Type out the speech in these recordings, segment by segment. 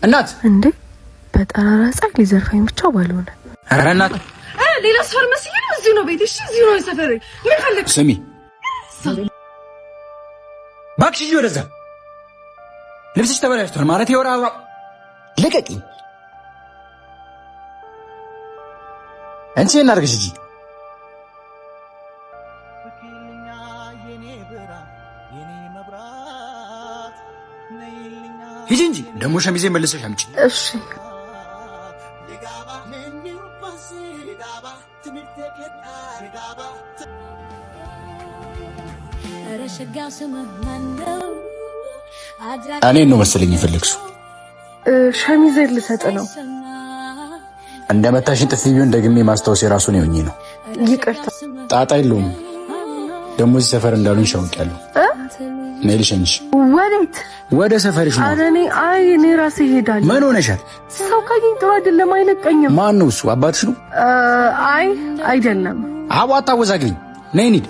እናት እንዴ በጠራራ ፀሐይ ሊዘርፈኝ ብቻ ባልሆነ። ኧረ እናት ሌላ ሰፈር መስዬ ነው። እዚሁ ነው ቤት። እሺ እዚሁ ነው ሰፈር። ምን ፈልግ? ስሚ እባክሽ ሂጂ ወደዛ። ልብስሽ ተበላሽቷል ማለት የወራ ልቀቂ። አንቺ እናርግሽ ሂጂ ሂጂ እንጂ ደግሞ ሸሚዜ መልሰሽ አምጪ። እሺ እኔን ነው መሰለኝ የፈለግሽው። ሸሚዜ ልሰጥ ነው። እንደመታሽን ጥፊ ቢሆን ደግሜ ማስታወስ የራሱ ነው የሆኜ ነው። ይቅርታ። ጣጣ የለውም። ደግሞ እዚህ ሰፈር እንዳሉኝ ሻውቂያለሁ። ነይ ልሸኝሽ። ወዴት? ወደ ሰፈርሽ ነው። ኧረ እኔ ራሴ እሄዳለሁ። ምን ሆነሻል? ሰው ካገኝ ጥሩ አይደለም፣ አይለቀኝም። ማን ነው እሱ? አባትሽ ነው? አይ አይደለም። አቦ አታወዛግኝ። ነይ እንሂድ።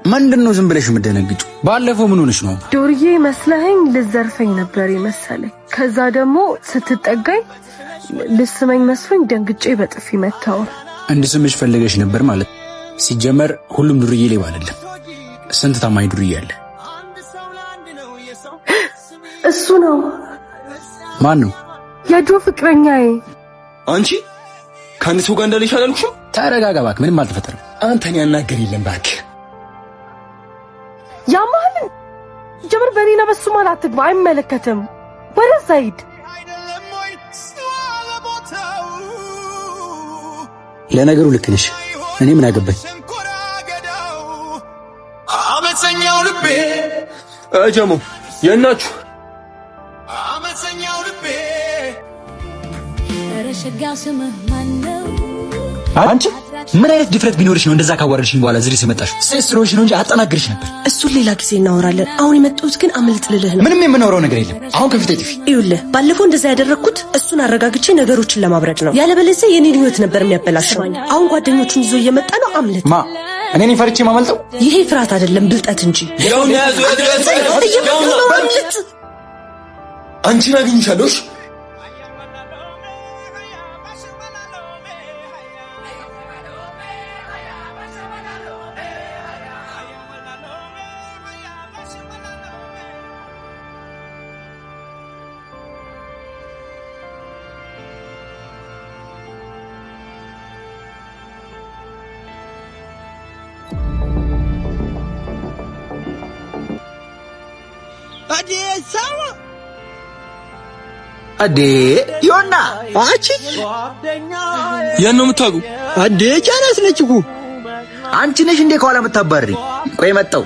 ምንድን ነው ዝም ብለሽ የምትደነግጪው? ባለፈው ምን ሆነሽ ነው? ዶርዬ መስለኸኝ ልዘርፈኝ ነበር የመሰለኝ። ከዛ ደግሞ ስትጠጋኝ ልስመኝ መስሎኝ ደንግጬ በጥፊ መታው። እንድስምሽ ፈልገሽ ነበር ማለት። ሲጀመር ሁሉም ዱርዬ ሌባ አይደለም። ስንት ታማኝ ዱርዬ አለ። እሱ ነው። ማን ነው? የድሮ ፍቅረኛዬ። አንቺ ከአንድ ሰው ጋር እንዳለሽ አላልኩሽም? ተረጋጋ እባክህ፣ ምንም አልተፈጠረም። አንተን ያናገር የለም እባክህ። ያማል ጀምር በኔና በሱ ማለት አትግባ፣ አይመለከትም። ወደዛ ሂድ። ለነገሩ ልክ ነሽ። እኔ ምን አገባኝ? አመፀኛው ልቤ ጀሞ የናችሁ አመፀኛው ልቤ ረሽጋው ስምህ ማነው? አንቺ ምን አይነት ድፍረት ቢኖርሽ ነው እንደዛ ካዋረድሽኝ በኋላ ዝሪ ስመጣሽ? ሴስትሮሽ ነው እንጂ አጠናግርሽ ነበር። እሱን ሌላ ጊዜ እናወራለን። አሁን የመጣሁት ግን አመልጥ ልልህ ነው። ምንም የምናወራው ነገር የለም። አሁን ከፊት አይጥፊ። ይኸውልህ ባለፈው እንደዛ ያደረኩት እሱን አረጋግቼ ነገሮችን ለማብረድ ነው። ያለበለዚያ የኔን ህይወት ነበር የሚያበላሸው። አሁን ጓደኞቹን ይዞ እየመጣ ነው። አምልጥ። እኔን ፈርቼ ማመልጠው? ይሄ ፍርሃት አይደለም ብልጠት እንጂ። አንቺን አግኝቻለሁ። አዴ ዮና አቺ የት ነው የምታውቁ? አዴ ቻናስ ነች እኮ። አንቺ ነሽ እንዴ ከኋላ የምታባርሪ? ቆይ መጣው።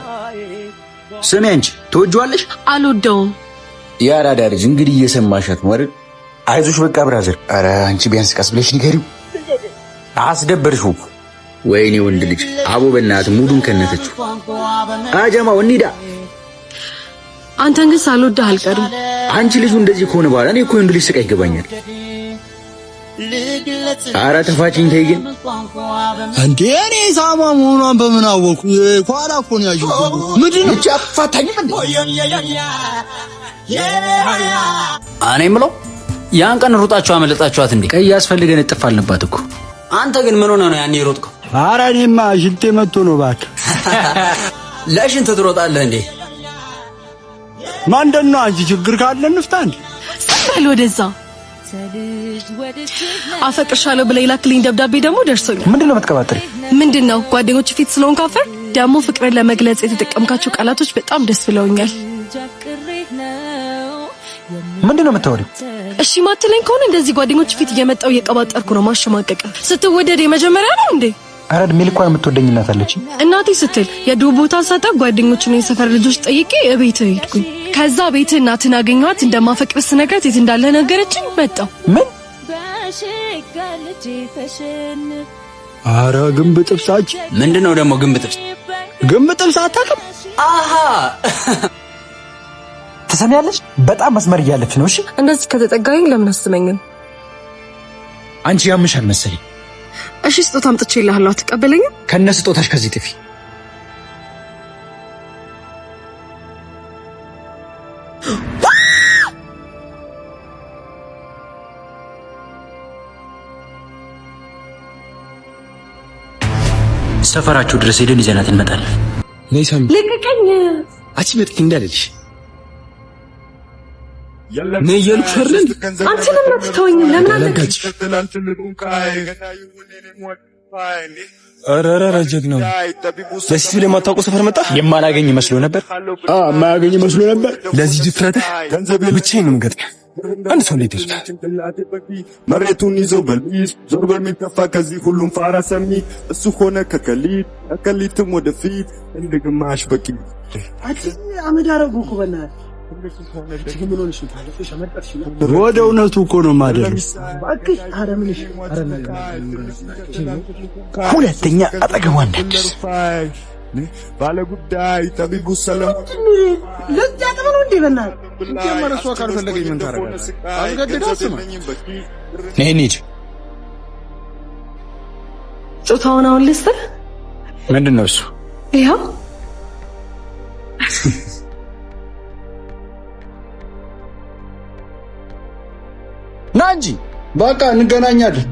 ስሚ አንቺ ትወጂዋለሽ? አልወደውም። ያራዳ ልጅ እንግዲህ እየሰማሻት ነው አይደል? አይዞሽ በቃ ብራዘር። ኧረ አንቺ ቢያንስ ቀስ ብለሽ ንገሪው። አስደበርሽው። ወይኔ ወንድ ልጅ አቦ በእናት ሙዱን ከነተችው። አጀማው እንሂዳ። አንተን ግን ሳልወድህ አልቀርም። አንቺ ልጁ እንደዚህ ከሆነ በኋላ እኔ እኮ ወንድ ልጅ ስቃይ ይገባኛል። ኧረ ተፋችኝ ተይ ግን። እንዴ እኔ ሳማ መሆኗን በምን አወኩ? ኋላ እኮ ነው ያየሁት። ምንድን ነው አፋታኝም እንዴ? እኔ የምለው ያን ቀን ሩጣችሁ አመለጣችኋት እንዴ? ቀይ ያስፈልገን እጥፍ አልነባት እኮ። አንተ ግን ምን ሆነ ነው ያኔ ሮጥከው? ኧረ እኔማ ሽንቴ መጥቶ ነው እባክህ። ለሽንት ትሮጣለህ እንዴ? ማንደን ነው አንቺ? ችግር ካለ እንፍታ እንዴ? ሰፈል ወደዛ አፈቅርሻለሁ ብለህ ላክልኝ ደብዳቤ ደግሞ ደርሶኛል። ምንድነው የምትቀባጥሪ? ምንድነው ጓደኞች ፊት ስለሆንክ አፈር? ደግሞ ፍቅርን ለመግለጽ የተጠቀምካቸው ቃላቶች በጣም ደስ ብለውኛል። ምንድነው የምታወሪው? እሺ ማትለኝ ከሆነ እንደዚህ ጓደኞች ፊት እየመጣው እየቀባጠርኩ ነው ማሸማቀቅ። ስትወደድ የመጀመሪያ ነው እንዴ? ኧረ እድሜ ልኳን የምትወደኝ እናት አለችኝ። እናቴ ስትል የድሮ ቦታ ሳጣ ጓደኞችን የሰፈር ልጆች ጠይቄ እቤት ሄድኩኝ። ከዛ ቤት እናትን አገኘኋት። እንደማፈቅር ስነግራት የት እንዳለ ነገረችኝ። መጣሁ። ምን? ኧረ ግንብ ጥብሳች። ምንድነው ደግሞ ግንብ ጥብስ? ግንብ ጥብስ አታውቅም? አሃ ትሰሚያለሽ? በጣም መስመር እያለፍሽ ነው። እሺ እንደዚህ ከተጠጋኝ ለምን አስመኝም? አንቺ ያምሻል መሰለኝ። እሺ ስጦታ አምጥቼልሃለሁ፣ አትቀበለኝም? ከነ ስጦታሽ ከዚህ ጥፊ። ሰፈራችሁ ድረስ ሄደን ይዘናት እንመጣለን። ነይ ሳሚ ልቀቀኝ። አቺ በጥፊ እንዳለልሽ ነይ እያልኩሽ አይደል? አንቺ ለምን አትተወኝም? ለምን አለቀች? አራራ ጀግናው ለሲት ብለህ የማታውቀው ሰፈር መጣ። የማላገኝ መስሎ ነበር። የማያገኝ መስሎ ነበር። ለዚህ ድፍረትህ ብቻዬን ነው የምገጥመው። አንድ ሰው እንዴት ይችላል? መሬቱን ይዞ በልዝ ዞር በሚከፋ ከዚህ ሁሉም ፋራ ሰሚ እሱ ሆነ ከከሊትም ወደፊት እንደ ግማሽ በቂ አመዳረጉ እኮ በእናትህ ወደ እውነቱ እኮ ነው የማደርስ። ሁለተኛ አጠገቧ እንዳትደርስ። ባለ ጉዳይ ጠቢቡ ሰለሞን ለጃጥም ነው እንዴ? በእናትህ እንደማረሱ አካል ፈለገኝ ምን ታረጋለህ? አስገድዳስማ ነይ እንሂድ። ጾታውን አሁን ልስጥህ። ምንድን ነው እሱ? ይኸው ና እንጂ በቃ እንገናኛለን።